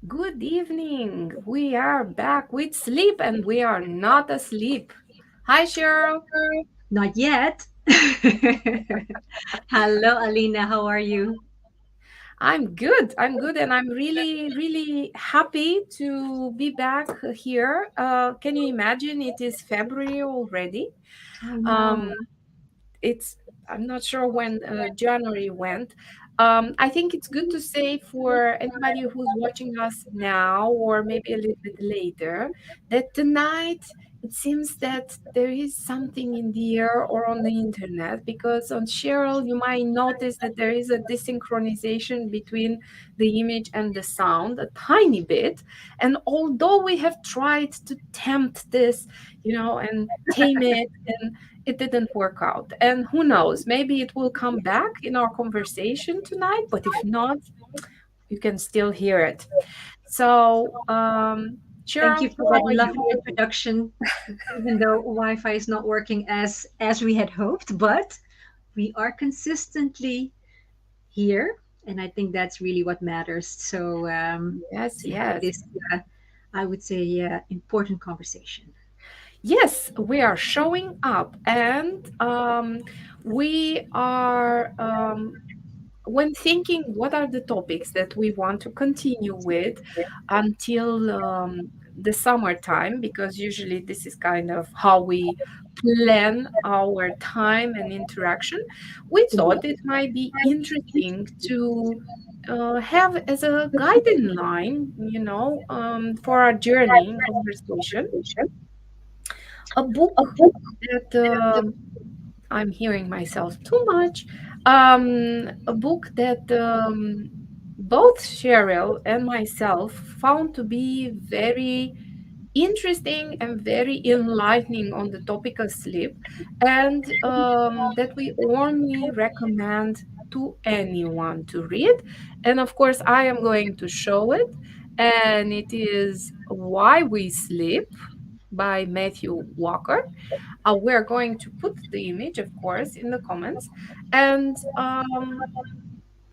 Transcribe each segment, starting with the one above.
Good evening. We are back with sleep and we are not asleep. Hi, Cheryl. Not yet. Hello, Alina. How are you? I'm good. I'm good. And I'm really, really happy to be back here. Can you imagine it is February already? I Um, know. it's I'm not sure when January went. I think it's good to say for anybody who's watching us now or maybe a little bit later that tonight it seems that there is something in the air or on the internet because on Cheryl you might notice that there is a desynchronization between the image and the sound a tiny bit. And although we have tried to tempt this, and tame it, and it didn't work out. And who knows, maybe it will come back in our conversation tonight, but if not, you can still hear it. So, Thank Cheryl, you for how that are lovely you? introduction. Even though Wi-Fi is not working as we had hoped, but we are consistently here, and I think that's really what matters. So Yes, to have yes. this, I would say, important conversation. Yes, we are showing up and we are when thinking what are the topics that we want to continue with until the summertime, because usually this is kind of how we plan our time and interaction, we Indeed. thought it might be interesting to have as a guiding line, for our journey in conversation, a book that I'm hearing myself too much. A book that both Cheryl and myself found to be very interesting and very enlightening on the topic of sleep, and that we only recommend to anyone to read. And of course, I am going to show it, and it is Why We Sleep by Matthew Walker. We're going to put the image, of course, in the comments. And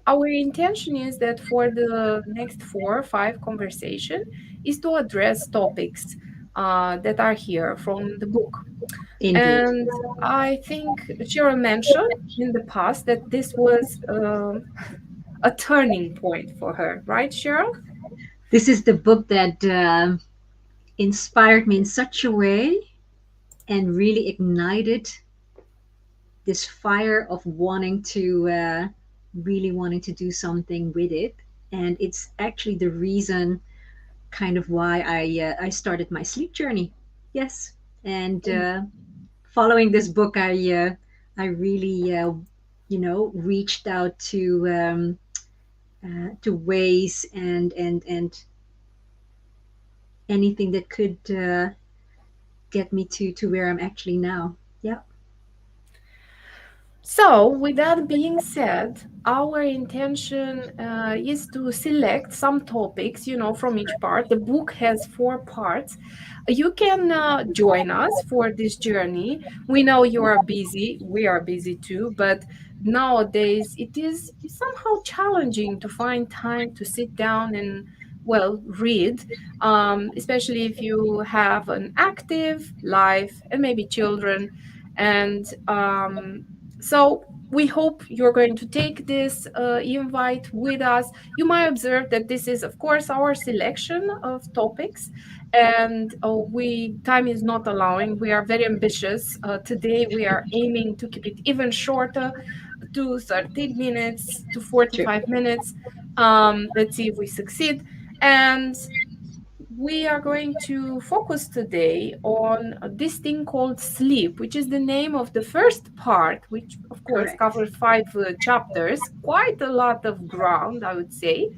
our intention is that for the next 4 or 5 conversation is to address topics that are here from the book. Indeed. And I think Cheryl mentioned in the past that this was a turning point for her, right, Cheryl? This is the book that inspired me in such a way and really ignited this fire of wanting to really wanting to do something with it. And it's actually the reason kind of why I started my sleep journey. Yes. And following this book, I really reached out to ways and anything that could get me to where I'm actually now. Yeah. So, with that being said, our intention is to select some topics, from each part. The book has 4 parts. You can join us for this journey. We know you are busy. We are busy too, but nowadays it is somehow challenging to find time to sit down and, well, read, especially if you have an active life and maybe children. And so we hope you're going to take this invite with us. You might observe that this is, of course, our selection of topics, and we time is not allowing. We are very ambitious. Today, we are aiming to keep it even shorter, to 30 minutes to True. 45 minutes. Let's see if we succeed. And we are going to focus today on this thing called sleep, which is the name of the first part, which of course Correct. covers 5 chapters, quite a lot of ground, I would say.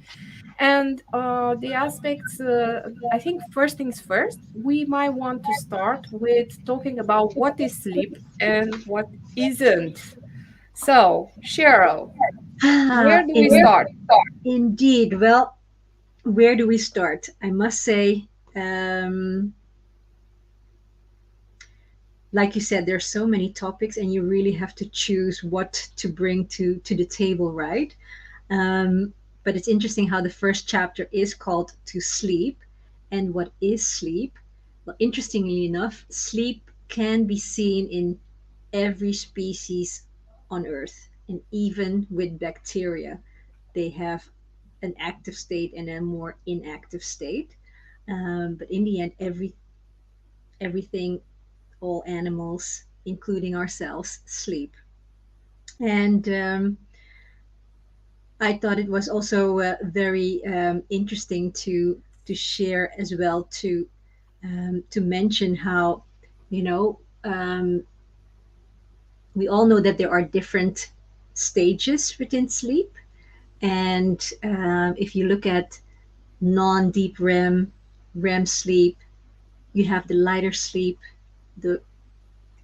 And the aspects, I think first things first, we might want to start with talking about what is sleep and what isn't. So, Cheryl, where Ah, do we start? indeed. Well, where do we start? I must say, um, like you said, there's so many topics, and you really have to choose what to bring to the table, right? Um, But it's interesting how the first chapter is called To Sleep. And what is sleep? Well, interestingly enough, sleep can be seen in every species on Earth, and even with bacteria, they have an active state and a more inactive state. But in the end, everything, all animals, including ourselves, sleep. And I thought it was also very interesting to share as well, to mention how, you know, we all know that there are different stages within sleep. And if you look at non-deep REM sleep, you have the lighter sleep, the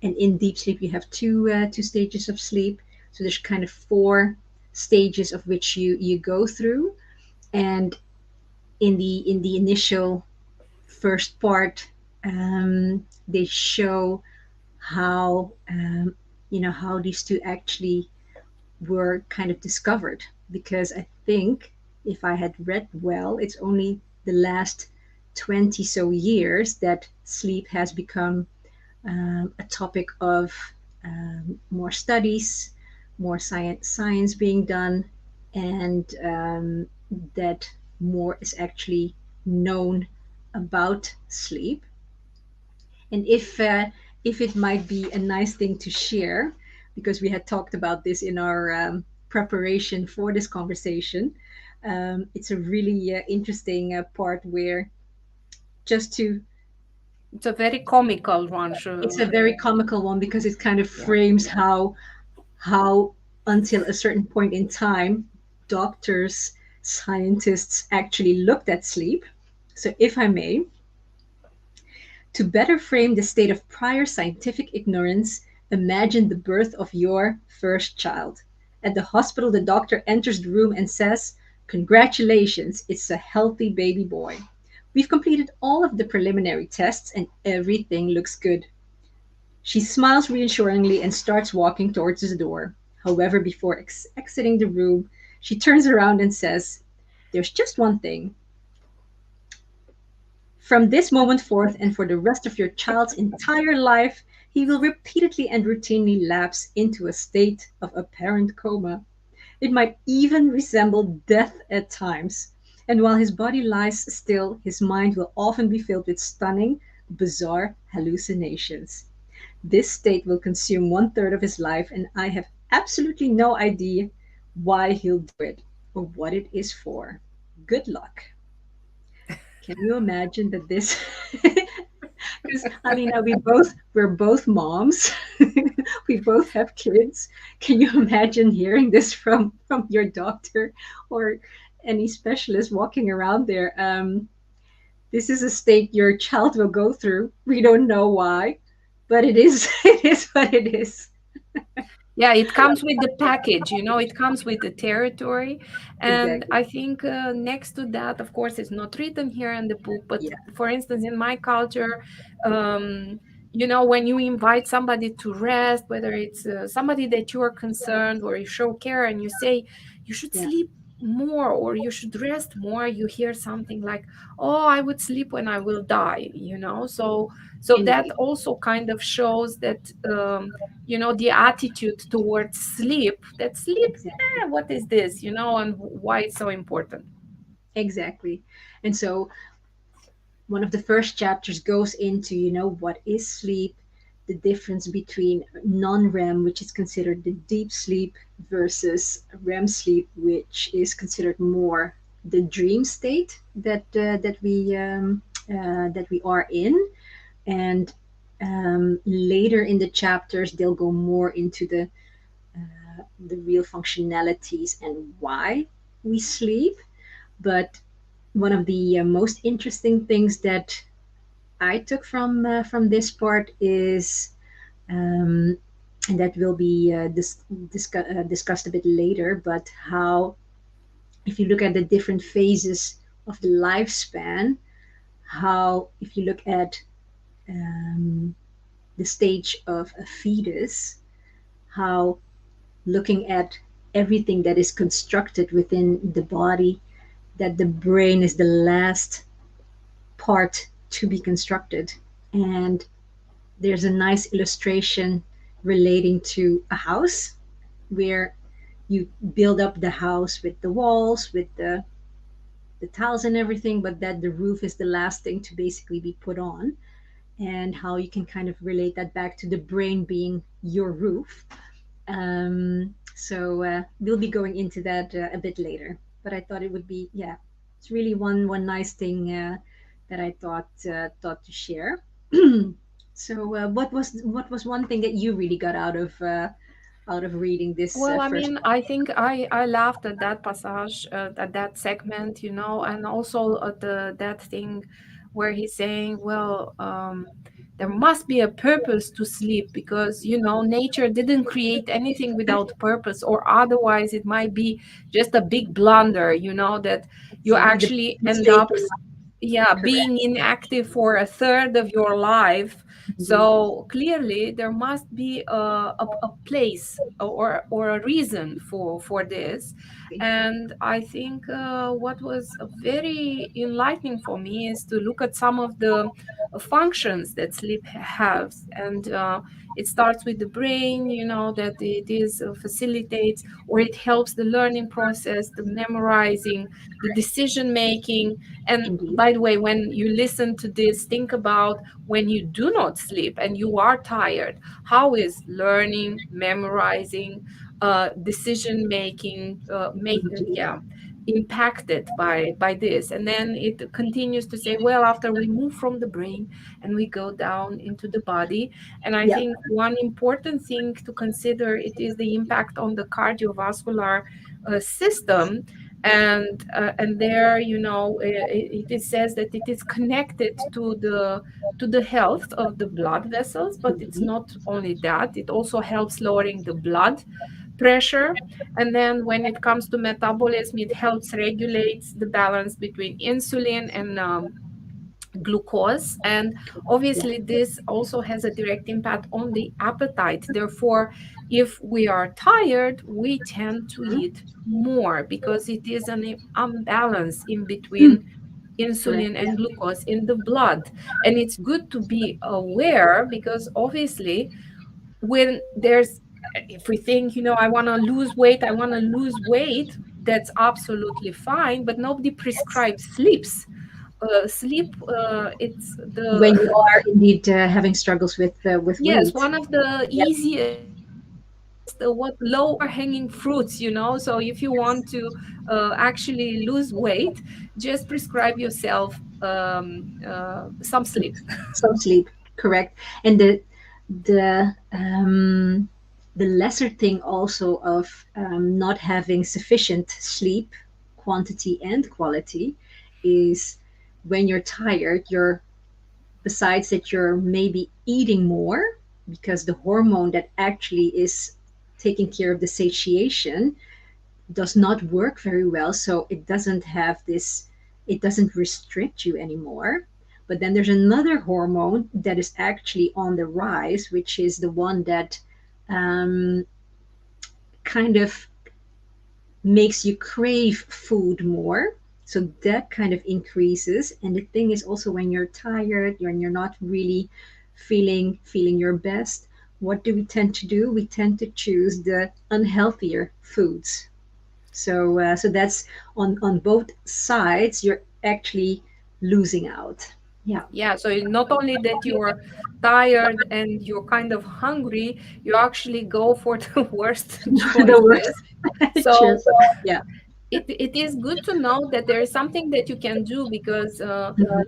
and in deep sleep you have two stages of sleep. So there's kind of four stages of which you go through. And in the initial first part, they show how how these two actually were kind of discovered, because I think, if I had read well, it's only the last 20 so years that sleep has become a topic of more studies, more science being done, and that more is actually known about sleep. And if it might be a nice thing to share, because we had talked about this in our preparation for this conversation, it's a really interesting part where, just to It's a very comical one. it's a very comical one, because it kind of Yeah. frames how until a certain point in time, doctors, scientists actually looked at sleep. So if I may, to better frame the state of prior scientific ignorance, imagine the birth of your first child. At the hospital, the doctor enters the room and says, "Congratulations, it's a healthy baby boy. We've completed all of the preliminary tests and everything looks good." She smiles reassuringly and starts walking towards the door. However, before exiting the room, she turns around and says, "There's just one thing. From this moment forth and for the rest of your child's entire life, he will repeatedly and routinely lapse into a state of apparent coma. It might even resemble death at times. And while his body lies still, his mind will often be filled with stunning, bizarre hallucinations. This state will consume one third of his life, and I have absolutely no idea why he'll do it or what it is for. Good luck." Can you imagine that this? Because Alina, we're both moms. We both have kids. Can you imagine hearing this from your doctor or any specialist walking around there? This is a state your child will go through. We don't know why, but it is it is what it is. Yeah, it comes with the package, it comes with the territory. And Exactly. I think next to that, of course, it's not written here in the book, but Yeah. for instance, in my culture, um, when you invite somebody to rest, whether it's somebody that you are concerned or you show care and you say, you should Yeah. sleep more or you should rest more, you hear something like, oh, I would sleep when I will die. So that Indeed. also kind of shows that the attitude towards sleep, that sleep, Exactly. what is this, and why it's so important. Exactly. And so one of the first chapters goes into, what is sleep, the difference between non-REM, which is considered the deep sleep, versus REM sleep, which is considered more the dream state that we are in. And later in the chapters, they'll go more into the real functionalities and why we sleep. But one of the most interesting things that I took from this part is, um, and that will be discussed a bit later, but how, if you look at the different phases of the lifespan, how, if you look at um, the stage of a fetus, how looking at everything that is constructed within the body, that the brain is the last part to be constructed. And there's a nice illustration relating to a house where you build up the house with the walls, with the tiles and everything, but that the roof is the last thing to basically be put on, and how you can kind of relate that back to the brain being your roof. So we'll be going into that a bit later. But I thought it would be, yeah, it's really one nice thing that I thought to share. So what was one thing that you really got out of reading this Well, I first mean, book? I think I laughed at that passage, at that segment, and also at that thing where he's saying, well, there must be a purpose to sleep because, nature didn't create anything without purpose, or otherwise it might be just a big blunder, that you Yeah, the actually end up, mistaken. yeah, Correct. being inactive for a third of your life. Mhm. So clearly there must be a place or a reason for this. And I think what was very enlightening for me is to look at some of the functions that sleep has. And it starts with the brain, that it is facilitates, or it helps the learning process, the memorizing, the decision making. And Indeed. by the way, when you listen to this, think about when you do not sleep and you are tired. How is learning, memorizing, decision making, Indeed. impacted by this? And then it continues to say, well, after we move from the brain and we go down into the body. And I Yeah. think one important thing to consider, it is the impact on the cardiovascular system. And there, it says that it is connected to the health of the blood vessels, but it's Indeed. not only that, it also helps lowering the blood pressure. And then when it comes to metabolism, it helps regulates the balance between insulin and glucose. And Yeah. obviously this also has a direct impact on the appetite. Therefore, if we are tired, we tend to eat more because it is an imbalance in between Correct. insulin Yeah. and glucose in the blood. And it's good to be aware because obviously when there's if we think, I want to lose weight, I want to lose weight, that's absolutely fine, but nobody prescribes sleep. It's When the you are indeed having struggles with yes, weight. one of the Yep. easiest, what lower hanging fruits. So if you want to actually lose weight, just prescribe yourself some sleep. Some sleep. Correct. And the lesser thing also of not having sufficient sleep, quantity and quality, is when you're tired, you're, besides that you're maybe eating more, because the hormone that actually is taking care of the satiation does not work very well. So it doesn't have this, it doesn't restrict you anymore. But then there's another hormone that is actually on the rise, which is the one that um, kind of makes you crave food more. So that kind of increases. And the thing is also, when you're tired, when you're not really feeling your best, what do we tend to do? We tend to choose the unhealthier foods. So that's on both sides. You're actually losing out. Yeah. Yeah, so it's not only that you're tired and you're kind of hungry, you actually go for the worst The worst. choices. True. So Yeah. it is good to know that there is something that you can do because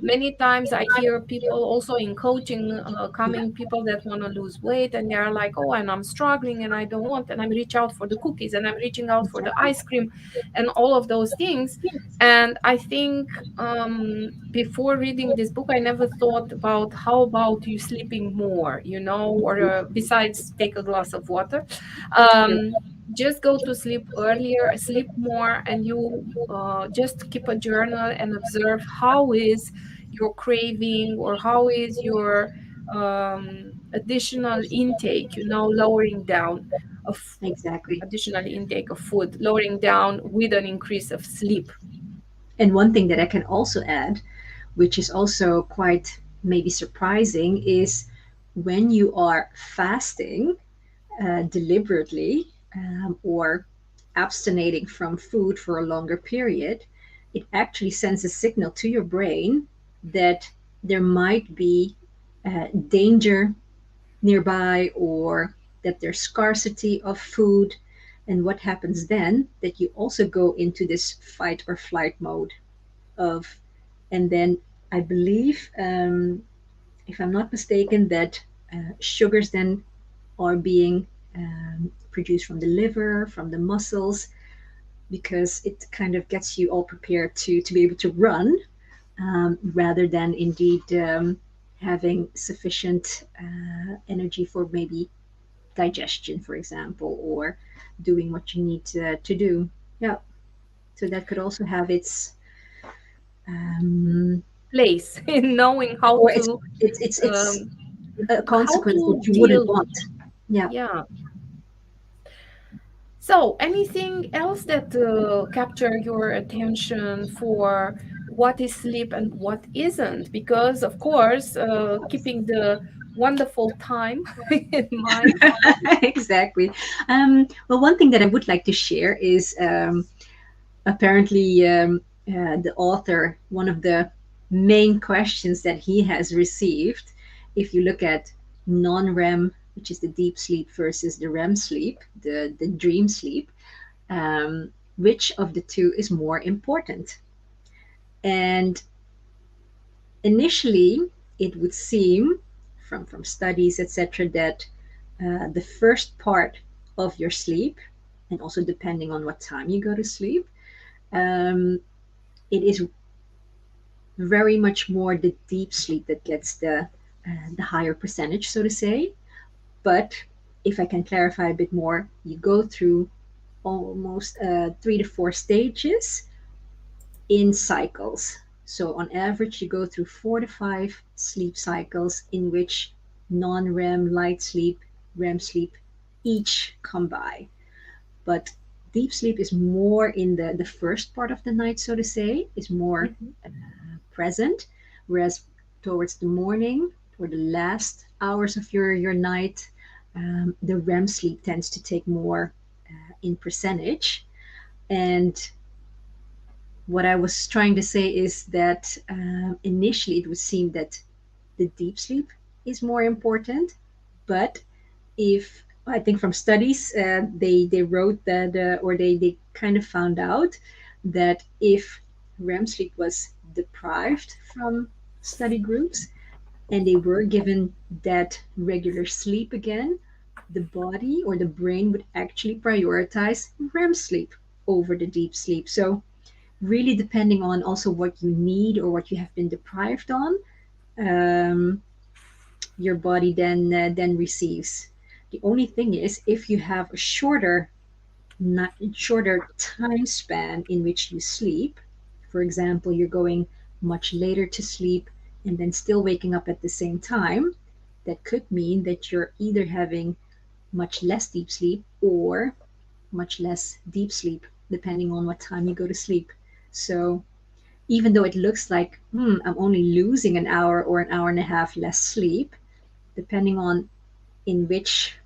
many times I hear people also in coaching, coming people that want to lose weight, and they're like, oh, and I'm struggling and I don't want, and I'm reaching out for the cookies and I'm reaching out for the ice cream and all of those things. And I think before reading this book, I never thought about how about you sleeping more, or besides take a glass of water. True. Just go to sleep earlier, sleep more, and you just keep a journal and observe how is your craving or how is your additional intake, lowering down of Exactly. additional intake of food, lowering down with an increase of sleep. And one thing that I can also add, which is also quite maybe surprising, is when you are fasting deliberately, or abstaining from food for a longer period, it actually sends a signal to your brain that there might be danger nearby, or that there's scarcity of food. And what happens then, that you also go into this fight or flight mode of, and then I believe, if I'm not mistaken, that sugars then are being produced from the liver, from the muscles, because it kind of gets you all prepared to be able to run, rather than indeed having sufficient energy for maybe digestion, for example, or doing what you need to do. Yeah. So that could also have its, um, Place in knowing or it's um, a how consequence that to you wouldn't deal. want. Yeah. Yeah. So, anything else that capture your attention for what is sleep and what isn't? Because, of course, keeping the wonderful time in mind. Exactly. Well, one thing that I would like to share is, apparently, the author, one of the main questions that he has received, if you look at non-REM, which is the deep sleep, versus the REM sleep, the dream sleep, which of the two is more important? And initially, it would seem from studies, etc., that the first part of your sleep, and also depending on what time you go to sleep, um, it is very much more the deep sleep that gets the higher percentage, so to say. But if I can clarify a bit more, you go through almost 3 to 4 stages in cycles. So on average, you go through 4 to 5 sleep cycles, in which non-REM, light sleep, REM sleep each come by. But deep sleep is more in the first part of the night, so to say, is more Mhm. present, whereas towards the morning or the last hours of your night, the REM sleep tends to take more in percentage. And what I was trying to say is that initially it would seem that the deep sleep is more important, but if I think from studies, they wrote that, or they kind of found out that if REM sleep was deprived from study groups, and they were given that regular sleep again, the body or the brain would actually prioritize REM sleep over the deep sleep. So really depending on also what you need or what you have been deprived on, um, your body then receives. The only thing is, if you have a shorter time span in which you sleep, for example, you're going much later to sleep and then still waking up at the same time, that could mean that you're either having much less deep sleep or much less deep sleep, depending on what time you go to sleep. So even though it looks like, I'm only losing an hour or an hour and a half less sleep, depending on in which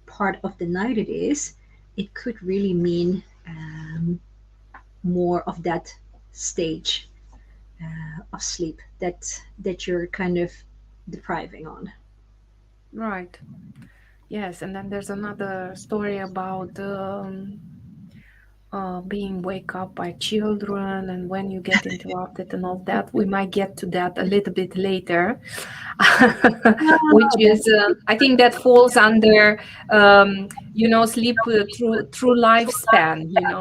part of the night it is, it could really mean more of that stage of sleep that you're kind of depriving on. Right. Yes. And then there's another story about being wake up by children and when you get interrupted and all that. We might get to that a little bit later. Which Oh, is I think that falls under sleep through lifespan,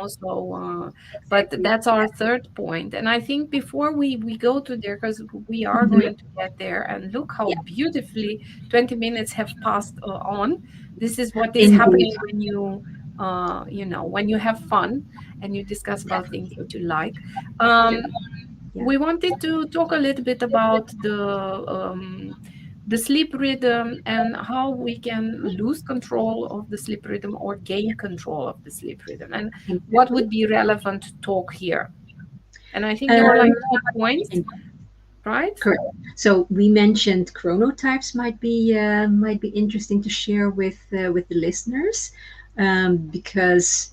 so but exactly. that's our third point. And I think before we go to there, because we are Mhm. going to get there, and look how Yeah, beautifully 20 minutes have passed on. This is what is indeed. happening when when you have fun and you discuss about things Definitely. that you like. Yeah. um, Yeah. we wanted to talk a little bit about the the sleep rhythm and how we can lose control of the sleep rhythm or gain control of the sleep rhythm, and what Exactly. would be relevant to talk here. And I think there were Um, like key points, right? Correct. So we mentioned chronotypes might be interesting to share with the listeners, because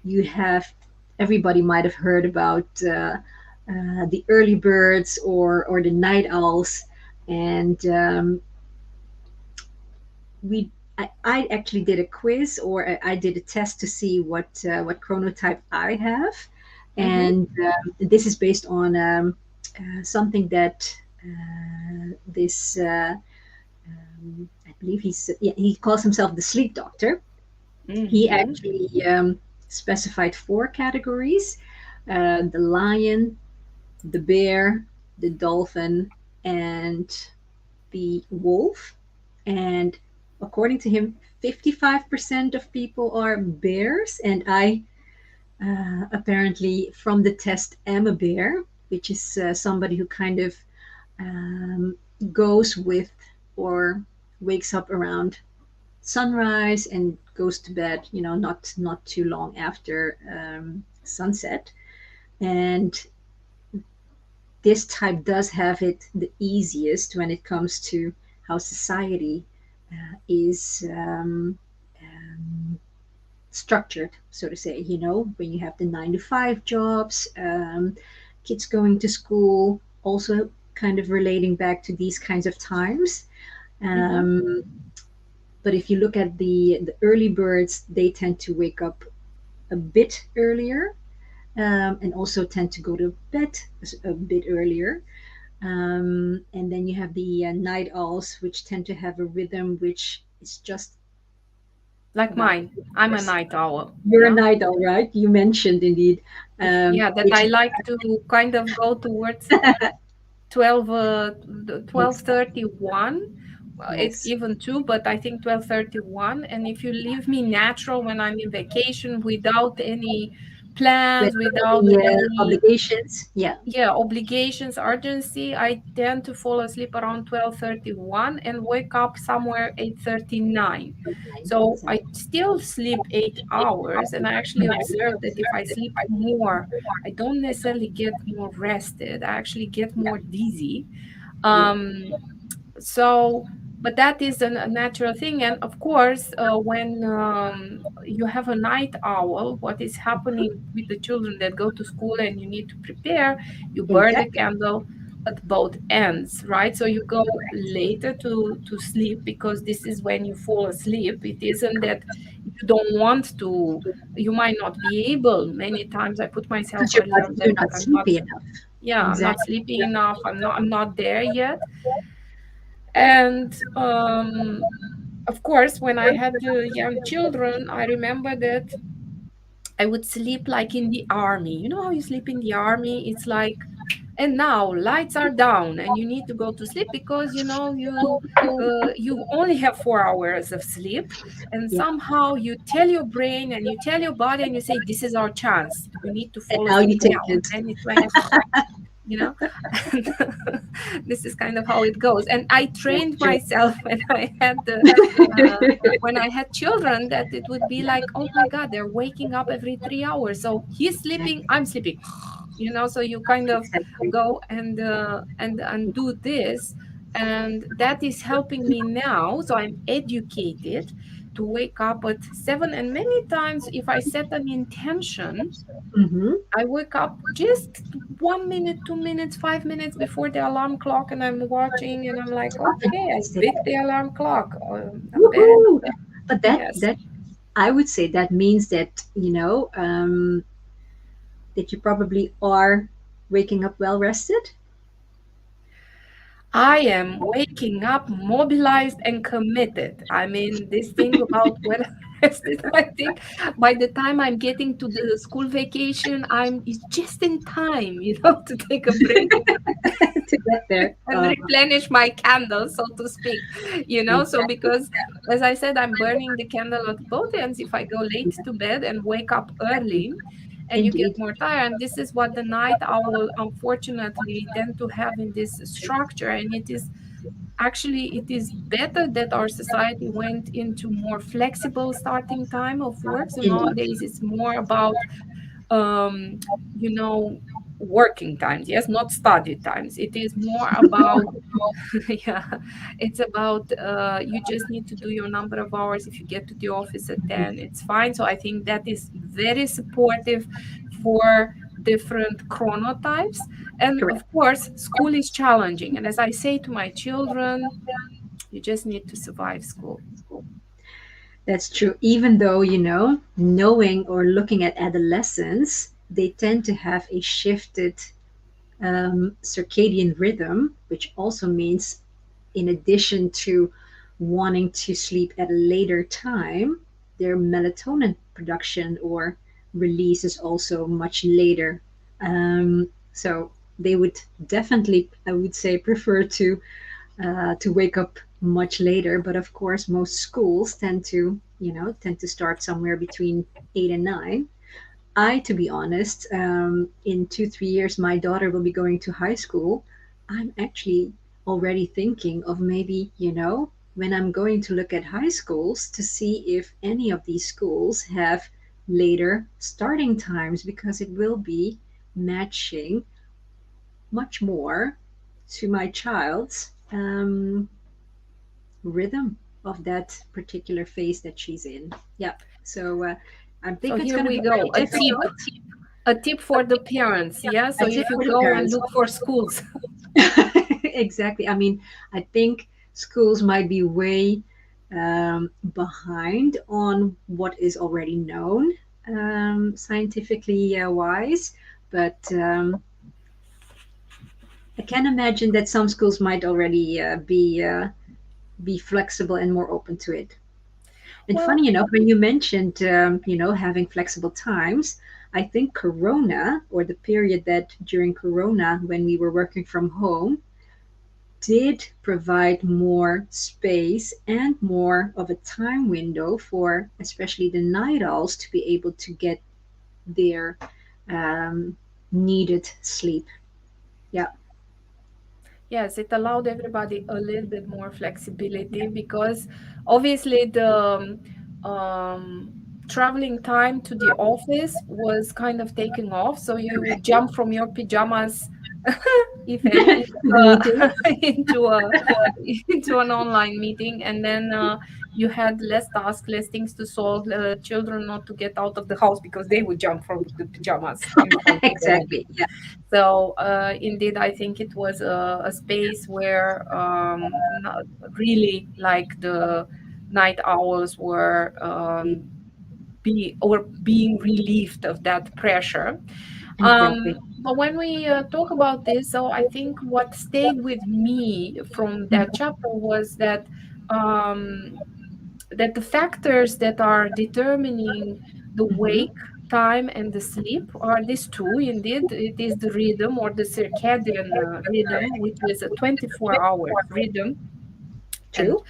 you have everybody might have heard about the early birds or the night owls, and I actually did a quiz, or I did a test to see what chronotype I have, Mm-hmm. and this is based on something that this I believe yeah, he calls himself the sleep doctor. He Mm-hmm. actually specified four categories: the lion, the bear, the dolphin, and the wolf. And according to him, 55% of people are bears. And I apparently, from the test, am a bear, which is somebody who kind of um, goes with or wakes up around sunrise and goes to bed, not too long after sunset. And this type does have it the easiest when it comes to how society is structured, so to say. When you have the 9 to 5 jobs, kids going to school, also kind of relating back to these kinds of times. Mm-hmm. Um, but if you look at the early birds, they tend to wake up a bit earlier, and also tend to go to bed a bit earlier. And then you have the night owls, which tend to have a rhythm which is just Like about mine, I'm a 8 hours. night owl. You're a Yeah. night owl, right? You mentioned indeed, Yeah, that which I like to kind of go towards 12 exactly 12:31, it yes. even two, but I think 12:31. And if you leave me natural when I'm in vacation without any plans, Without without any any, obligations, yeah, yeah, obligations, urgency, I tend to fall asleep around 12:31 and wake up somewhere 8:39. So I exactly. still sleep 8 hours, and I actually observe that if I sleep more, I don't necessarily get more rested. I actually get Yeah, more dizzy. yeah. um so, but that is a natural thing. And of course, when you have a night owl, what is happening with the children that go to school and you need to prepare, you burn the Exactly. candle at both ends, right? So you go later to sleep because this is when you fall asleep. It isn't that you don't want to, you might not be able. Many times I put myself Because earlier on bed, you're but not I'm not, sleepy enough. yeah, I'm not Exactly. sleeping enough. I'm not there yet. And of course, when I had young children, I remember that I would sleep like in the army. You know how you sleep in the army? It's like, and now lights are down and you need to go to sleep because you only have 4 hours of sleep, and Yeah. somehow you tell your brain and you tell your body and you say, this is our chance. You need to And fall now asleep you take now. it. And it's like, you know and this is kind of how it goes. And I Yeah, trained sure. myself uh, when I had children, that it would be like, oh my god, they're waking up every 3 hours, so he's sleeping, Exactly. I'm sleeping. So you kind of Exactly. go and do this, and that is helping me now. So I'm educated to wake up at 7, and many times if I set an intention, Mm-hmm. I wake up just 1 minute, 2 minutes, 5 minutes before the alarm clock, and I'm watching, and I'm like, Oh, okay, I fantastic. beat the alarm clock. I'm very Woohoo! But yes. that I would say that means that that you probably are waking up well rested. I am waking up mobilized and committed. I mean, this thing about well rested, I think by the time I'm getting to the school vacation, it's just in time, to take a break To get there. and replenish my candle, so to speak. So Exactly. because, as I said, I'm burning the candle at both ends. If I go late to bed and wake up early, and you get Indeed. more tired, and this is what the night owl unfortunately tend to have in this structure. And it is actually it is better that our society went into more flexible starting time of work. So Indeed. nowadays it's more about um, you know, working times, yes, not study times. It is more about yeah, it's about you just need to do your number of hours. If you get to the office at 10, it's fine. So I think that is very supportive for different chronotypes. And Correct. of course, school is challenging. And as I say to my children, you just need to survive school. That's true. Even though, knowing or looking at adolescents, they tend to have a shifted circadian rhythm, which also means, in addition to wanting to sleep at a later time, their melatonin production or release is also much later. So they would definitely, I would say, prefer to wake up much later. But of course, most schools tend to start somewhere between 8 and 9. To be honest, in 2, 3 years, my daughter will be going to high school. I'm actually already thinking of maybe, when I'm going to look at high schools to see if any of these schools have later starting times because it will be matching much more to my child's rhythm of that particular phase that she's in. Yeah. So I So think it's here going to we be very go. difficult. A tip for the parents. Yeah. So I tip if you for the go and parents. look for schools. Exactly. I mean, I think schools might be way behind on what is already known scientifically wise, but I can imagine that some schools might already be flexible and more open to it. And Well, funny enough, when you mentioned, having flexible times, I think Corona, or the period that during Corona when we were working from home, did provide more space and more of a time window for especially the night owls to be able to get their um, needed sleep. Yeah, yes, it allowed everybody a little bit more flexibility because obviously the um, traveling time to the office was kind of taking off. So you would correct. jump from your pajamas, if any, The meeting. into a into an online meeting, and then you had less tasks, less things to solve. Children not to get out of the house because they would jump from the pajamas in front of the room. Exactly. Yeah. So indeed, I think it was a space where not really like the night owls were being relieved of that pressure. Exactly. But when we talk about this, so I think what stayed with me from that Mhm. chapter was um, that the factors that are determining the Mhm. wake time and the sleep are these two. Indeed, it is the rhythm or the circadian rhythm, which is a 24-hour rhythm, and True.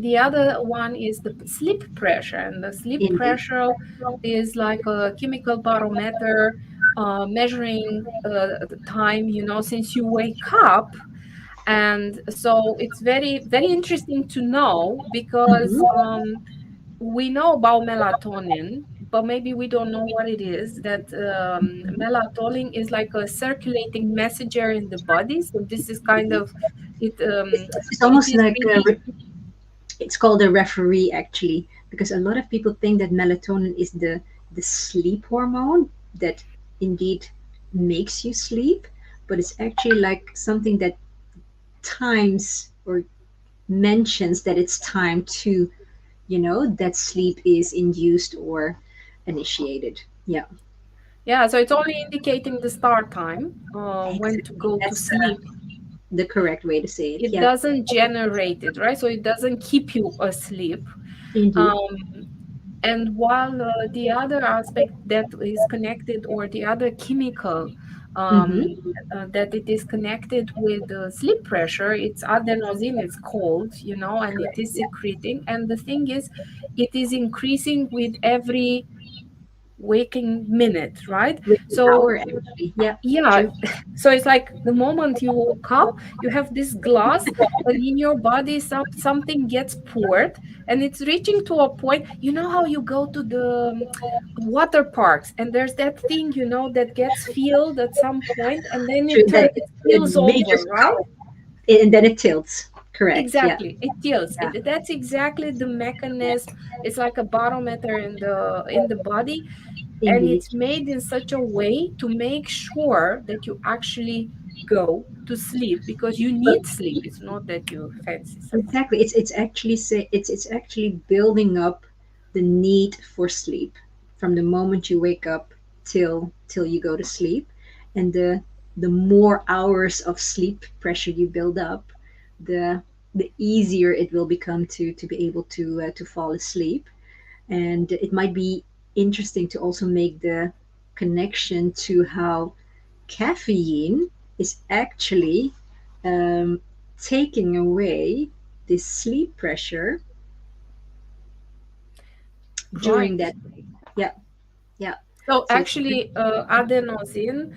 the other one is the sleep pressure. And the sleep Indeed. pressure is like a chemical barometer measuring the time, since you wake up. And so it's very, very interesting to know because Mhm. we know about melatonin, but maybe we don't know what it is. That melatonin is like a circulating messenger in the body. So this is kind of it. It's So it almost is like really. it's called a referee actually, because a lot of people think that melatonin is the sleep hormone that indeed makes you sleep, but it's actually like something that times or mentions that it's time to, that sleep is induced or initiated. Yeah, Yeah, so it's only indicating the start time, when to exactly. go to That's sleep. the correct way to say it. It Yeah, doesn't generate it, right? So it doesn't keep you asleep. indeed. Um, and while the other aspect that is connected, or the other chemical um, Mm-hmm. that it is connected with sleep pressure, it's adenosine, it's called, and it Correct. is Yeah. secreting. And the thing is, it is increasing with every waking minute, right? With an So hour, actually. Yeah, yeah, true. so it's like the moment you woke up, you have this glass, and in your body something gets poured, and it's reaching to a point. You know how you go to the water parks, and there's that thing, that gets filled at some point, and then True. it That spills major over, right? spout, and then it tilts. Correct. Yeah. Exactly, it tilts. Yeah. That's exactly the mechanism. It's like a barometer in the body, and Indeed. it's made in such a way to make sure that you actually go to sleep, because you Well, need sleep. It's not that you fancy something. exactly. It's actually building up the need for sleep from the moment you wake up till you go to sleep, and the more hours of sleep pressure you build up, the the easier it will become to be able to fall asleep. And it might be interesting to also make the connection to how caffeine is actually um, taking away this sleep pressure during Right. that day. Yeah, yeah. So So it's actually, adenosine,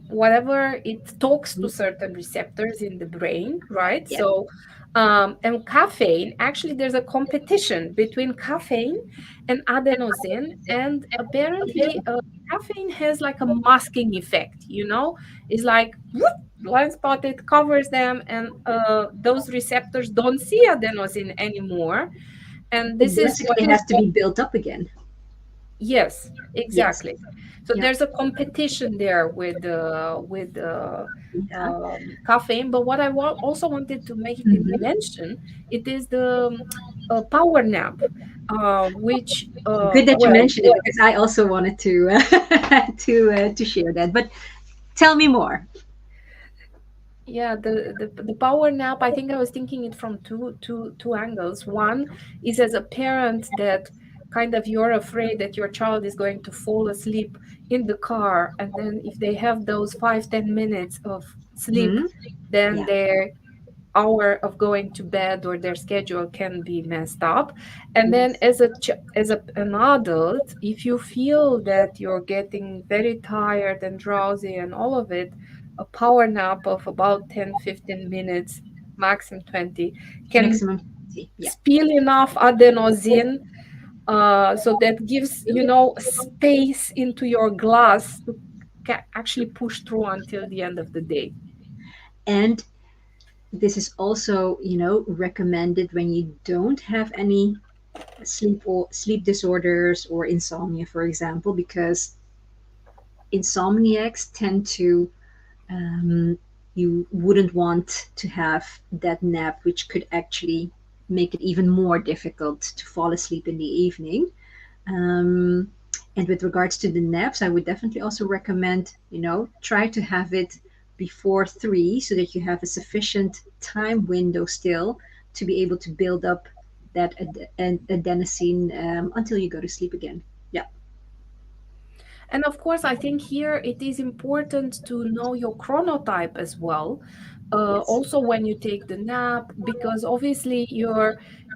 whatever, it talks to certain receptors in the brain, right? yeah, So, and caffeine, actually, there's a competition between caffeine and adenosine, and apparently, caffeine has like a masking effect. It's like whoop, blind spot, it covers them, and those receptors don't see adenosine anymore. And it this is what. basically has to be built up again. Yes, Yes. exactly. So Yeah. there's a competition there with Yeah. caffeine. But what I also wanted to make Mhm. mention, it is the power nap, which Good that you well, mentioned it because I also wanted to to share that. But tell me more. yeah, the power nap. I think I was thinking it from two angles. One is as a parent that kind of you're afraid that your child is going to fall asleep in the car, and then if they have those 5-10 minutes of sleep, Hmm. then Yeah. their hour of going to bed or their schedule can be messed up. And then Yes. as an adult, if you feel that you're getting very tired and drowsy and all of it, a power nap of about 10-15 minutes, maximum 20, can Maximum. Yeah. spill enough adenosine, so that gives space into your glass to actually push through until the end of the day. And this is also, recommended when you don't have any sleep disorders or insomnia, for example, because insomniacs tend to you wouldn't want to have that nap, which could actually make it even more difficult to fall asleep in the evening. Um, and with regards to the naps, I would definitely also recommend, try to have it before 3 so that you have a sufficient time window still to be able to build up that adenosine until you go to sleep again. Yeah. And of course, I think here it is important to know your chronotype as well. Yes. Also, when you take the nap, because obviously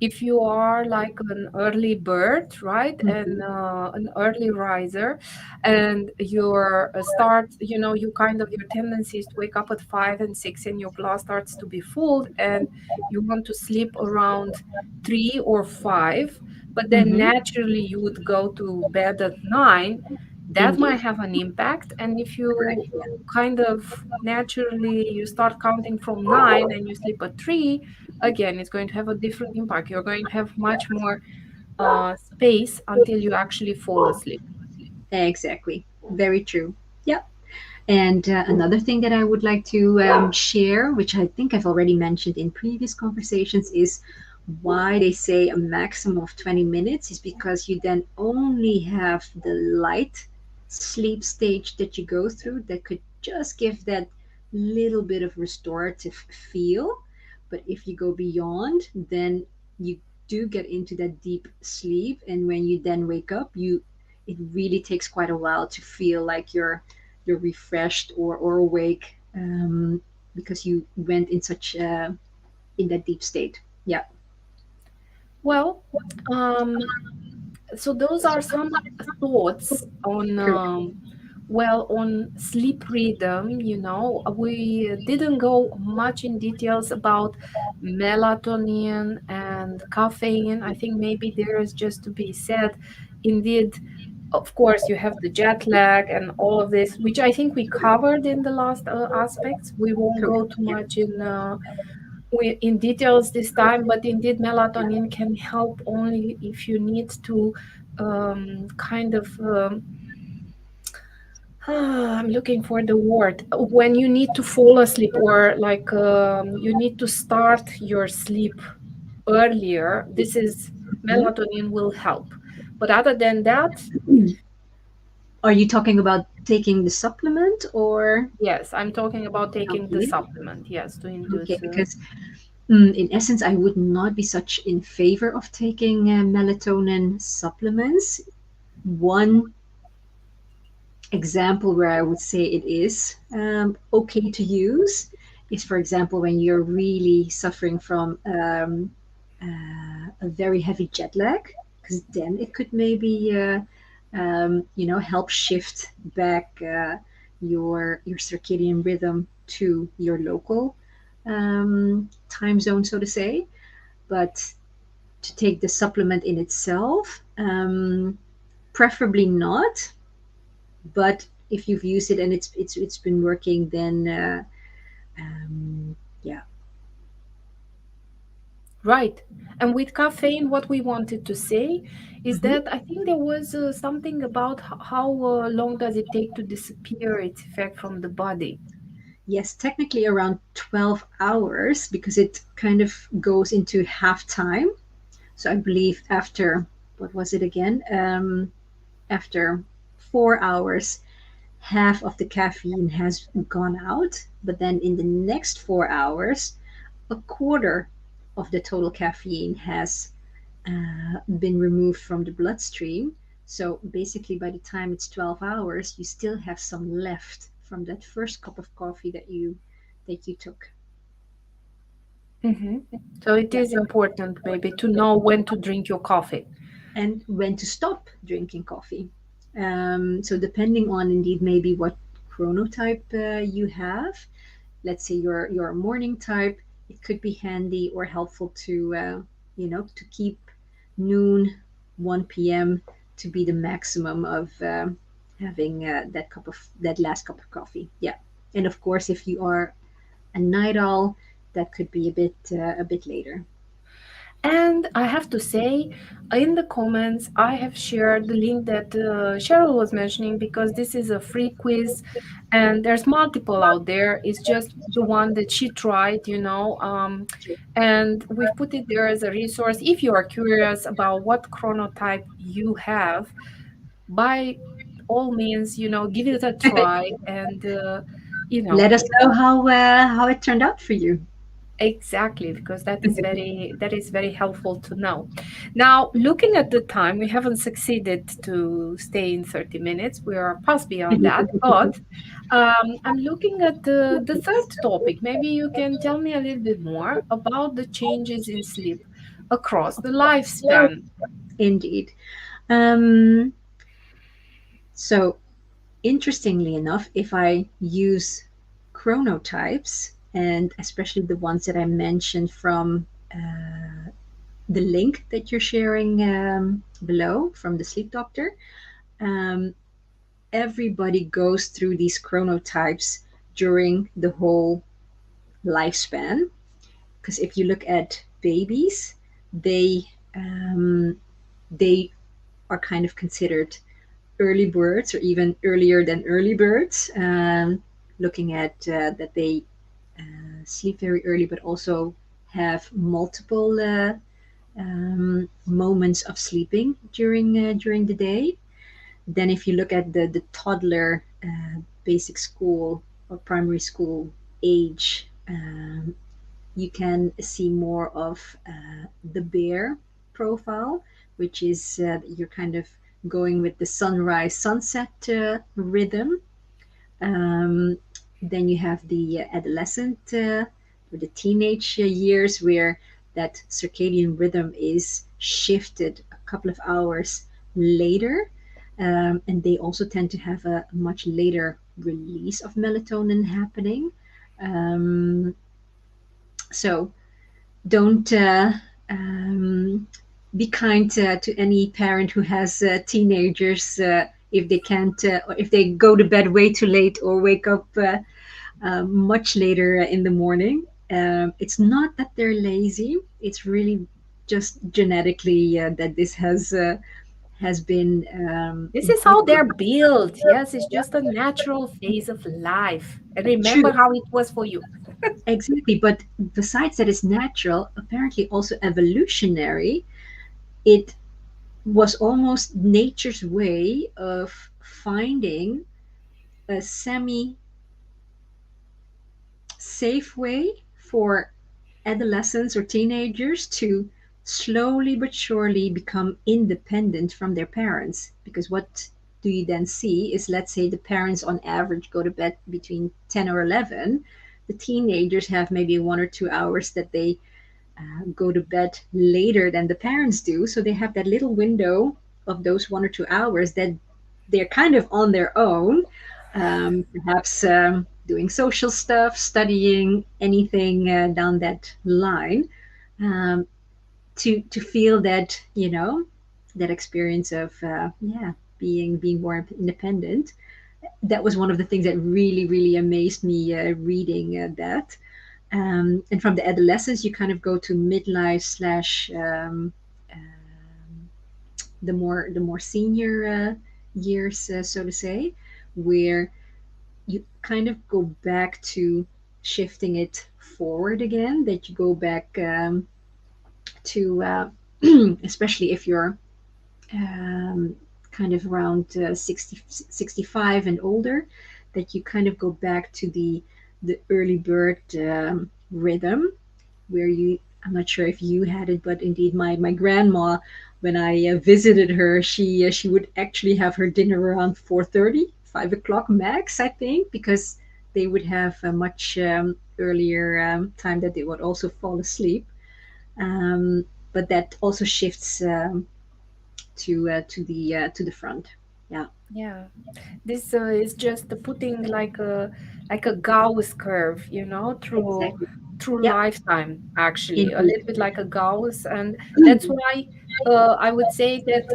if you are like an early bird, right, and Hmm. an early riser, and your you kind of your tendency is to wake up at 5 and 6, and your glass starts to be full, and you want to sleep around 3 or 5, but then Hmm. naturally you would go to bed at 9. That might Indeed. have an impact. And if Correct. you Yeah. kind of naturally you start counting from 9 and you sleep at 3, again, it's going to have a different impact. You're going to have much more space until you actually fall asleep. Exactly. Very true. Yeah. And another thing that I would like to share, which I think I've already mentioned in previous conversations, is why they say a maximum of 20 minutes is because you then only have the light sleep stage that you go through that could just give that little bit of restorative feel. But if you go beyond, then you do get into that deep sleep. And when you then wake up, it really takes quite a while to feel like you're refreshed or awake because you went in such in that deep state. Yeah. Well, um, So those are some thoughts on Correct. on sleep rhythm. We didn't go much in details about melatonin and caffeine. I think maybe there is just to be said, indeed, of course, you have the jet lag and all of this, which I think we covered in the last aspects. We won't Correct. go too Yeah. much in details this time, but indeed, melatonin can help only if you need to kind of. I'm looking for the word when you need to fall asleep, or like you need to start your sleep earlier. This is Mhm. melatonin will help, but other than that, Are you talking about taking the supplement or? yes, I'm talking about taking the Okay. supplement. Yes, to Okay, induce. because in essence, I would not be such in favor of taking melatonin supplements. One example where I would say it is okay to use is, for example, when you're really suffering from a very heavy jet lag, because then it could maybe help shift back your circadian rhythm to your local time zone, so to say. But to take the supplement in itself, preferably not. But if you've used it and it's been working, then yeah. Right. And with caffeine, what we wanted to say is Mhm. that I think there was something about how long does it take to disappear its effect from the body. Yes, technically around 12 hours because it kind of goes into half time. So I believe after, what was it again? After 4 hours, half of the caffeine has gone out. But then in the next 4 hours, a quarter of the total caffeine has been removed from the bloodstream. So basically, by the time it's 12 hours, you still have some left from that first cup of coffee that you took. Hmm. So it Yeah. is important maybe to know when to drink your coffee. And when to stop drinking coffee. So depending on indeed maybe what chronotype you have, let's say you're a morning type, it could be handy or helpful to to keep noon, 1 p.m. to be the maximum of having that last cup of coffee. Yeah, and of course, if you are a night owl, that could be a bit later. And I have to say, in the comments, I have shared the link that Cheryl was mentioning because this is a free quiz and there's multiple out there. It's just the one that she tried. And we've put it there as a resource. If you are curious about what chronotype you have, by all means, give it a try and, you know, Let us know how it turned out for you. exactly, because that is very helpful to know. Now, looking at the time, we haven't succeeded to stay in 30 minutes. We are past beyond that, but I'm looking at the third topic. Maybe you can tell me a little bit more about the changes in sleep across the lifespan. Indeed. Um, so interestingly enough, if I use chronotypes, and especially the ones that I mentioned from the link that you're sharing below from the sleep doctor, um, everybody goes through these chronotypes during the whole lifespan. Because if you look at babies, they um, they are kind of considered early birds or even earlier than early birds, looking at that they sleep very early but also have multiple moments of sleeping during the day. Then if you look at the toddler basic school or primary school age, you can see more of the bear profile, which is you're kind of going with the sunrise sunset rhythm. Um, then you have the adolescent or the teenage years where that circadian rhythm is shifted a couple of hours later, and they also tend to have a much later release of melatonin happening. Um, so don't be kind to any parent who has teenagers if they can't or if they go to bed way too late or wake up much later in the morning. It's not that they're lazy. It's really just genetically that this has been This is how incorporated. they're built. Yes, it's just a natural phase of life. And remember True, how it was for you. exactly. But besides that, it's natural. Apparently, also evolutionary. It was almost nature's way of finding a semi safe way for adolescents or teenagers to slowly but surely become independent from their parents. Because what do you then see is, let's say the parents on average go to bed between 10 or 11. The teenagers have maybe 1 or 2 hours that they go to bed later than the parents do. So they have that little window of those 1 or 2 hours that they're kind of on their own, perhaps doing social stuff, studying, anything down that line, um, to feel that, that experience of being more independent. That was one of the things that really really amazed me reading that. And from the adolescence, you kind of go to midlife slash the more senior years, so to say, where you kind of go back to shifting it forward again. That you go back to, especially if you're um, kind of around 60, 65 and older, that you kind of go back to the early bird rhythm where you, I'm not sure if you had it, but indeed my grandma, when I visited her, she would actually have her dinner around 4:30, 5 o'clock max, I think, because they would have a much earlier time that they would also fall asleep. But that also shifts to the front. Yeah, Yeah. This is just putting like a Gauss curve, through exactly. Yeah, lifetime, actually, a indeed. little bit like a Gauss, and that's why I would say that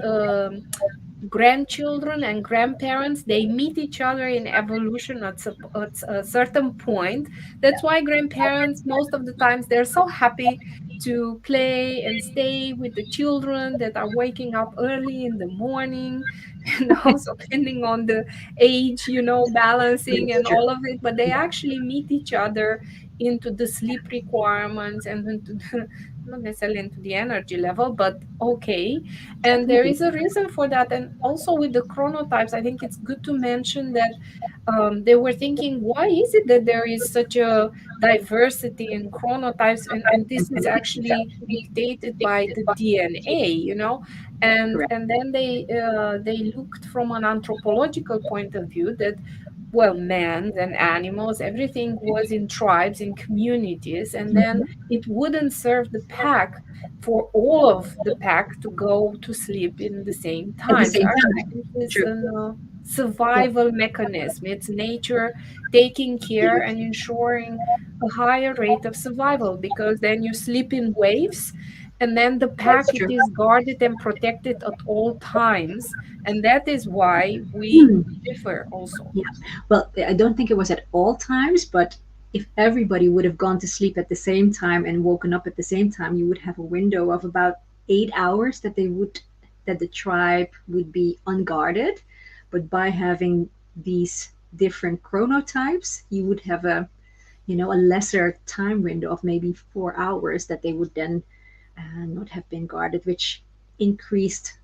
grandchildren and grandparents, they meet each other in evolution at a certain point. That's why grandparents, most of the times, they're so happy to play and stay with the children that are waking up early in the morning, so depending on the age, balancing It's and true. all of it, but they Yeah, actually meet each other into the sleep requirements and into the, not necessarily into the energy level, but okay. And there definitely. is a reason for that. And also with the chronotypes, I think it's good to mention that they were thinking, why is it that there is such a diversity in chronotypes? And this is actually dictated by the DNA, and Correct. then they looked from an anthropological point of view that, well, man and animals, everything was in tribes, in communities, and then it wouldn't serve the pack for all of the pack to go to sleep in the same At the time. So same actually, time. this is True. a Yeah. survival mechanism. It's nature taking care and ensuring a higher rate of survival, because then you sleep in waves, and then the That's pack, it true. is guarded and protected at all times, and that is why we Hmm. differ also. Yeah. Well, I don't think it was at all times, but if everybody would have gone to sleep at the same time and woken up at the same time, you would have a window of about 8 hours that the tribe would be unguarded. But by having these different chronotypes, you would have a lesser time window of maybe 4 hours that they would then not have been guarded, which increased,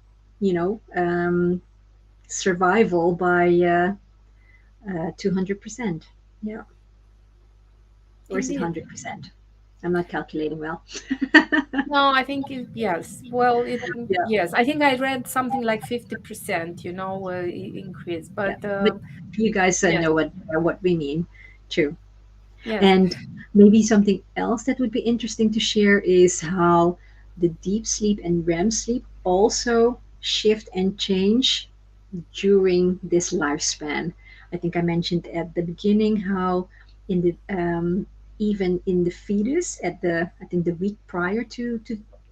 survival by 200%. Yeah. Or is it Indeed. 100%? I'm not calculating well. No, I think yes. Well, Yeah. yes. I think I read something like 50%, increase. Yeah. But But you guys yes, know what we mean. True. yes. And maybe something else that would be interesting to share is how the deep sleep and REM sleep also shift and change during this lifespan. I think I mentioned at the beginning how in the even in the fetus at the I think the week prior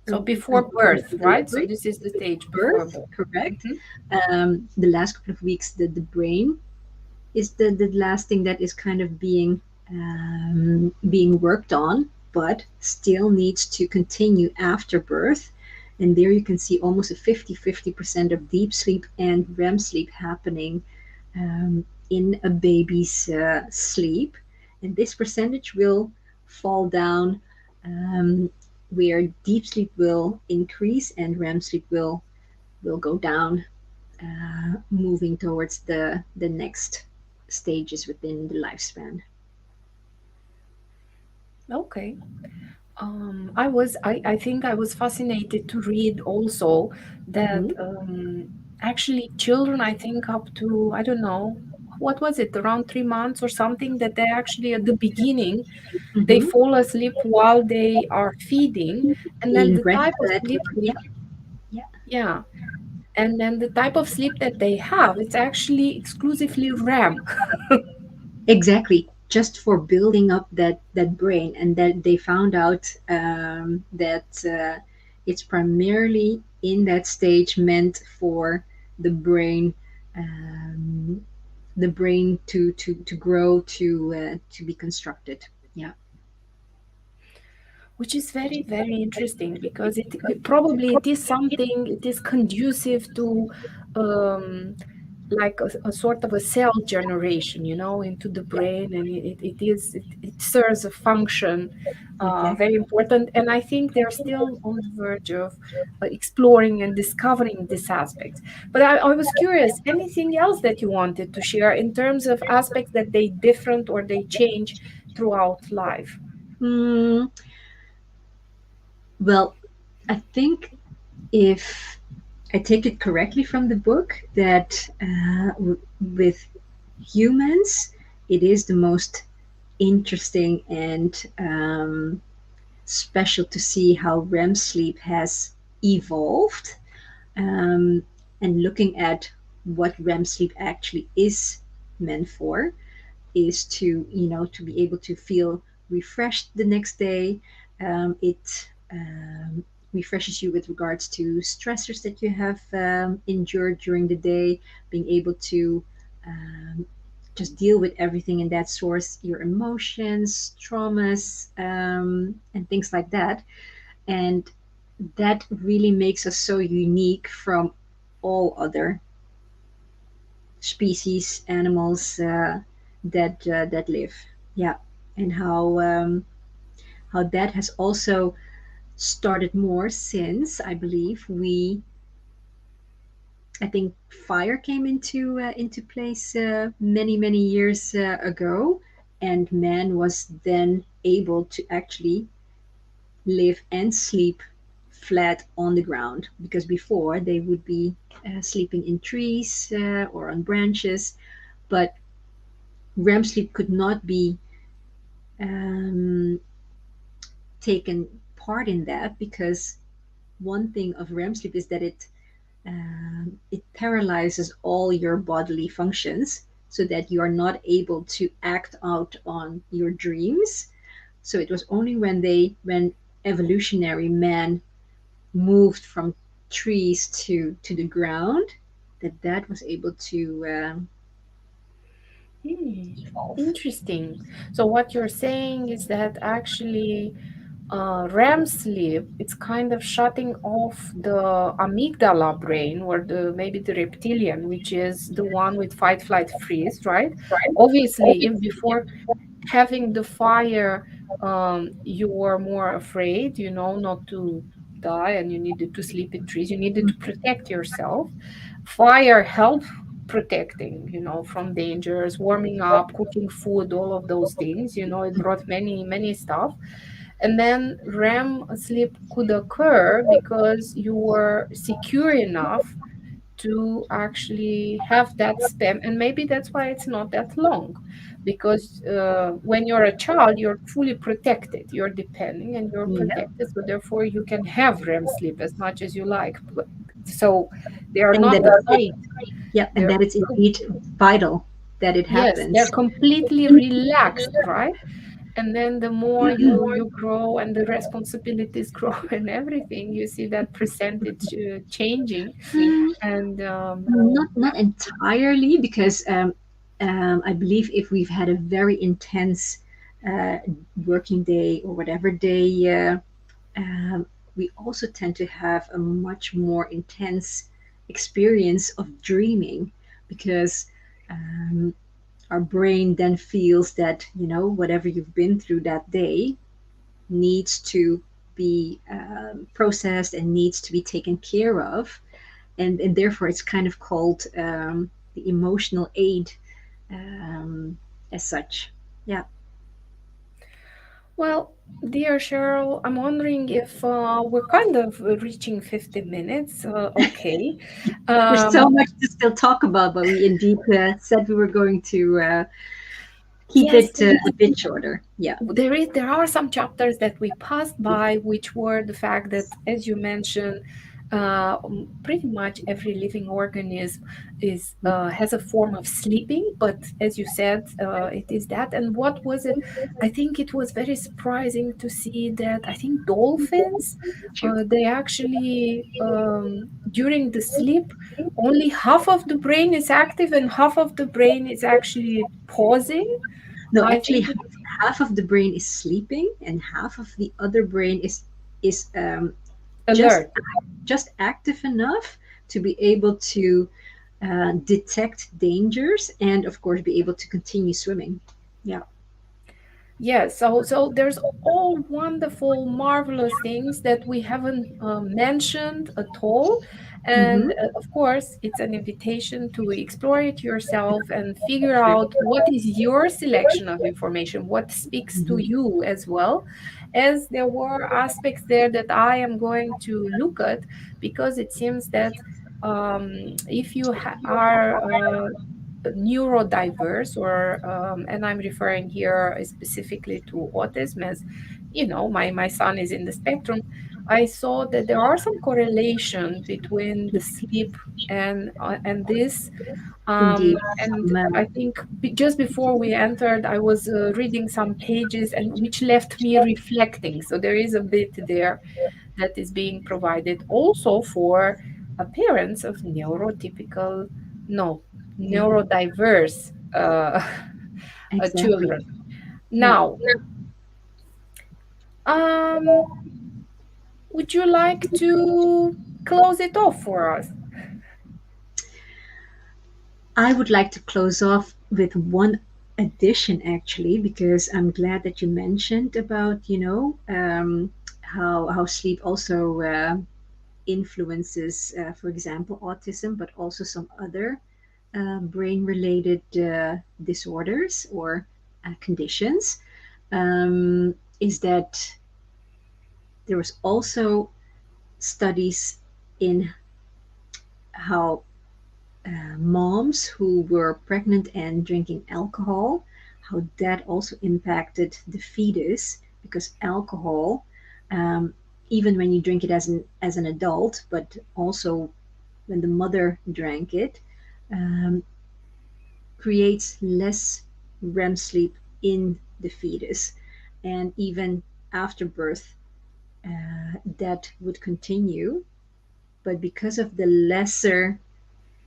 So before until birth, right? So delivery, this is the stage before birth, birth. correct. Mhm. The last couple of weeks, the brain is the last thing that is kind of being worked on, but still needs to continue after birth. And there you can see almost a 50-50% of deep sleep and REM sleep happening in a baby's sleep. And this percentage will fall down where deep sleep will increase and REM sleep will go down, moving towards the next stages within the lifespan. Okay. I think I was fascinated to read also that Hmm. actually children, I think up to, I don't know, what was it, around 3 months or something, that they actually at the beginning, they Hmm. fall asleep while they are feeding. And then Being the type of breastfed, sleep, yeah, yeah, yeah, and then the type of sleep that they have, it's actually exclusively REM. exactly. Just for building up that brain, and that they found out that it's primarily in that stage meant for the brain, um, the brain to grow to be constructed. Yeah. Which is very, very interesting because probably it is something, it is conducive to um, like a sort of a cell generation, into the Yeah. brain, and it serves a function Exactly. very important. And I think they're still on the verge of exploring and discovering this aspect. But I was curious, anything else that you wanted to share in terms of aspects that they different or they change throughout life? Mm, well, I think if I take it correctly from the book, that with humans, it is the most interesting and special to see how REM sleep has evolved, um, and looking at what REM sleep actually is meant for is to be able to feel refreshed the next day. It refreshes you with regards to stressors that you have endured during the day, being able to um, just deal with everything in that source, your emotions, traumas, and things like that. And that really makes us so unique from all other species, animals that live. Yeah, and how that has also started more since I believe I think fire came into place many years ago, and man was then able to actually live and sleep flat on the ground, because before they would be sleeping in trees or on branches, but REM sleep could not be um, taken part in that, because one thing of REM sleep is that it paralyzes all your bodily functions, so that you are not able to act out on your dreams. So it was only when evolutionary man moved from trees to the ground that was able to Hmm, evolve. interesting. So what you're saying is that actually REM sleep, it's kind of shutting off the amygdala brain or the maybe the reptilian, which is the one with fight, flight, freeze, right? Obviously, if before having the fire, you were more afraid, not to die, and you needed to sleep in trees. You needed to protect yourself. Fire helped protecting, from dangers, warming up, cooking food, all of those things. It brought many, many stuff. And then REM sleep could occur because you were secure enough to actually have that spam, and maybe that's why it's not that long, because when you're a child you're fully protected, you're depending and you're Yeah. protected, so therefore you can have REM sleep as much as you like. So they are And that, not afraid. yeah, and They're that it's indeed vital that it yes, they're happens. completely relaxed, right? And then the more you grow and the responsibilities grow and everything, you see that percentage changing. And Not entirely, because I believe if we've had a very intense uh, working day or whatever day, um, we also tend to have a much more intense experience of dreaming, because um, our brain then feels that, whatever you've been through that day needs to be processed and needs to be taken care of, and therefore it's kind of called the emotional aid, um, as such. Yeah. well, dear Cheryl, I'm wondering if we're kind of reaching 50 minutes. Okay. There's so Um, much to still talk about, but we indeed said we were going to keep yes, it a bit shorter. Yeah. there are some chapters that we passed by, which were the fact that, as you mentioned, pretty much every living organism is has a form of sleeping, but as you said, it is that. And what was it? I think it was very surprising to see that I think dolphins, True. they actually during the sleep, only half of the brain is active and half of the brain is actually pausing. No, I actually, think half of the brain is sleeping, and half of the other brain is just alert. just active enough to be able to detect dangers, and of course be able to continue swimming. Yeah. Yes, so there's all wonderful, marvelous things that we haven't mentioned at all, and Hmm. of course, it's an invitation to explore it yourself and figure out what is your selection of information, what speaks to Hmm. you as well, as there were aspects there that I am going to look at because it seems that if you are neurodiverse or and I'm referring here specifically to autism, as you know, my son is in the spectrum. I saw that there are some correlation between the sleep and this Indeed. and Some, I think just before we entered, I was reading some pages and which left me reflecting. So there is a bit there that is being provided also for parents of neurotypical, no, neurodiverse exactly. children. Yeah. Now, um, would you like to close it off for us? I would like to close off with one addition, actually, because I'm glad that you mentioned about, how sleep also influences, for example, autism, but also some other brain related disorders or conditions. Is that there was also studies in how moms who were pregnant and drinking alcohol, how that also impacted the fetus, because alcohol, um, even when you drink it as an adult, but also when the mother drank it, um, creates less REM sleep in the fetus, and even after birth, that would continue. But because of the lesser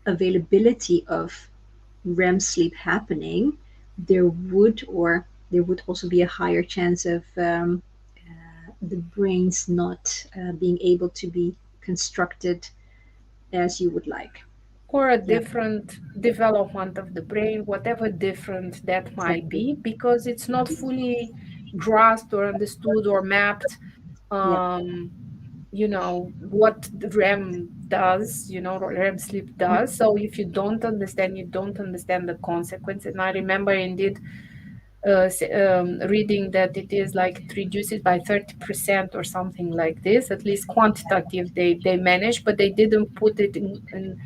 availability of REM sleep happening, there would also be a higher chance of the brain's not being able to be constructed as you would like. Or a Yeah, different development of the brain, whatever different that might exactly. be, because it's not fully grasped or understood or mapped. Yeah, Um, what the REM does, REM sleep does. So if you don't understand, you don't understand the consequence. And I remember indeed reading that it is like it reduces by 30% or something like this, at least quantitative they managed, but they didn't put it in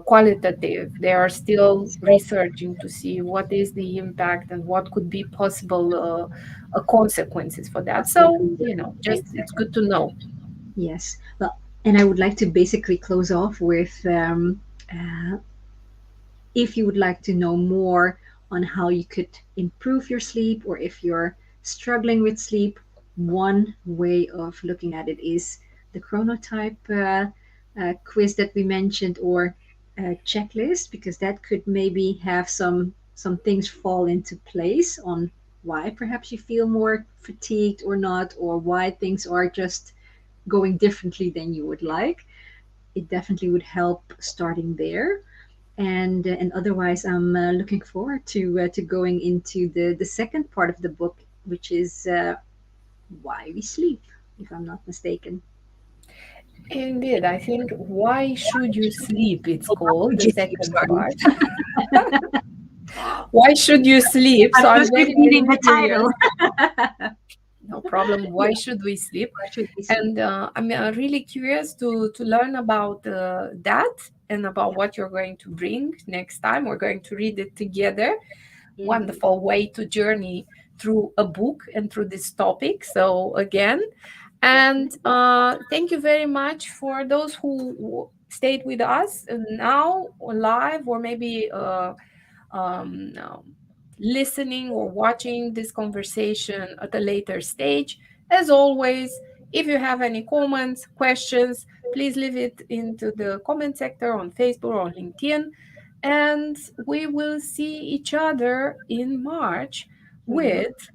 qualitative. They are still researching to see what is the impact and what could be possible consequences for that. So, consequences. just it's good to know. Yes. Well, And I would like to basically close off with if you would like to know more on how you could improve your sleep, or if you're struggling with sleep, one way of looking at it is the chronotype quiz that we mentioned, or checklist, because that could maybe have some things fall into place on why perhaps you feel more fatigued or not, or why things are just going differently than you would like. It definitely would help starting there. And otherwise, I'm looking forward to going into the second part of the book, which is why we sleep, if I'm not mistaken. Indeed, I think "Why Should You Sleep?" it's Oh, why called, would the you sleep? second Sorry. part. Why should you sleep? I'm So I'm just very, repeating very the curious. title. No problem. Why Yeah, should we sleep? why should we sleep? And I'm really curious to learn about that and about Yeah, what you're going to bring next time. We're going to read it together. indeed. Wonderful way to journey through a book and through this topic. So again, and Definitely. thank you very much for those who stayed with us now live, or maybe um, um, listening or watching this conversation at a later stage. As always, if you have any comments, questions, please leave it into the comment sector on Facebook or on LinkedIn. And we will see each other in March In March, with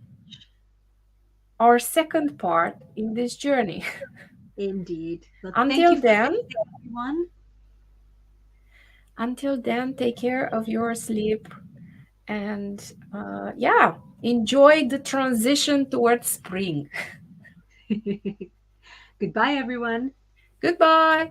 our second part in this journey. indeed. Well, thank Until you for then, listening, everyone. take care of your sleep and yeah, enjoy the transition towards spring. Goodbye, everyone. Goodbye.